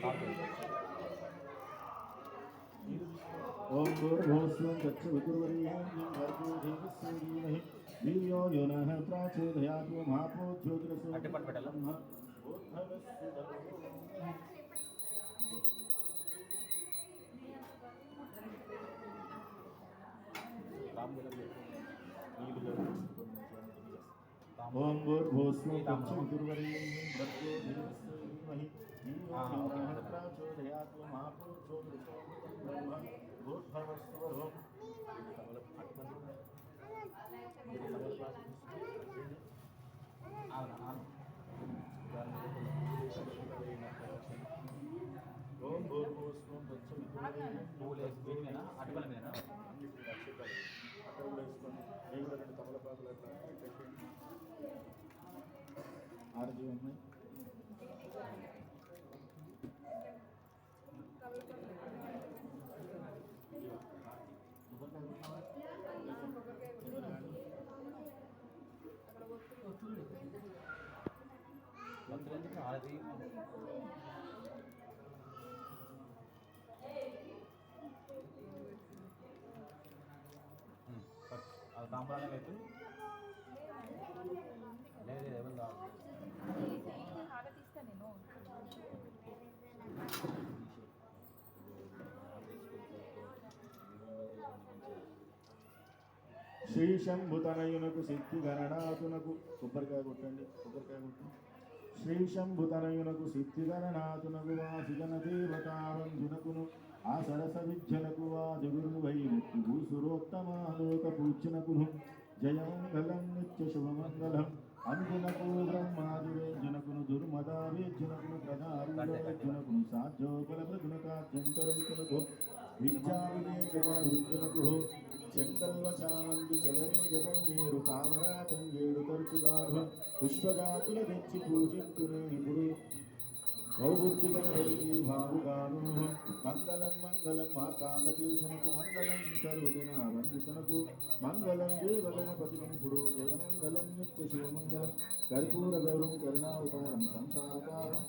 ओम भूर्भुवस्वं तत्सवितुर्वरेण्यं भर्गो देवस्य धीमहि धियो यो नः प्रचोदयात् महापो ज्योतिरसो ब्रह्म भूर्भुवस्सु ओम भूर्भुवस्वं तत्सवितुर्वरेण्यं भर्गो देवस्य धीमहि धियो यो नः प्रचोदयात् महापो ज्योतिरसो ब्रह्म भूर्भुवस्सु ఓం భూర్భువస్వం అటుపల మీద అక్కడ కూడా వేసుకోండి దేవుడు రెండు తమలపాకులు అట్లా పెట్టండి ఆరతి ఉన్నాయి ఆరతి అది తాంబరాలే వైపు లేదు ఏమన్నా శ్రీ శంభుతనయునకు సిద్ధి గణనాథునకు కొబ్బరికాయ కొట్టండి కొబ్బరికాయ కొట్టండి శ్రీ శంభుతనయునకు సిద్ధి గణనాథునకు వాసిగణ దేవతావంధునకును ఆ సరస విద్యలకు ఆ జగురువై భూసురోత్తమాలోక పూజ్యనకును జయమంగళం నిత్య శుభమంగళం అనుకునకు బ్రహ్మాదివేద్యునకును దుర్మదావేద్యునకును ప్రధారువేద్యునకును సాధ్యోపలభృగునకాద్యంతరైతునకు విద్యా వివేకవృద్ధునకు చెంగల్వ చామంది చెలరేగం నీరు తామరా తంగేడు తరచుగాను పుష్పజాతుల తెచ్చి పూజించునే ఇప్పుడు భౌబుద్ధిగణపతి భావుగాను మంగళం మంగళం మార్తాండతీర్థనకు మంగళం సర్వజన వందితనకు మంగళం దేవగణపతినిపుడు జయమంగళం నిత్య శివమంగళం కర్పూర గౌరం కరుణావతారం సంసారకారం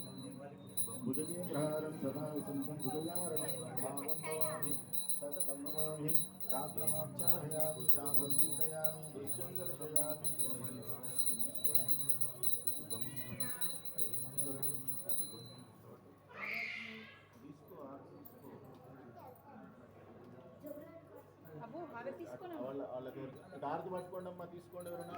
భుజగేంద్రహారం సదా విశంతం భుజయారణం భావం భవామి సతతం నమామి శాస్త్రమాచార్యామి శాస్త్రం గీతయామి దృశ్యం దర్శయామి అబ్బో హారతి తీసుకోండి వాళ్ళ హారతి పట్టుకోండి అమ్మా తీసుకోండి ఎవరైనా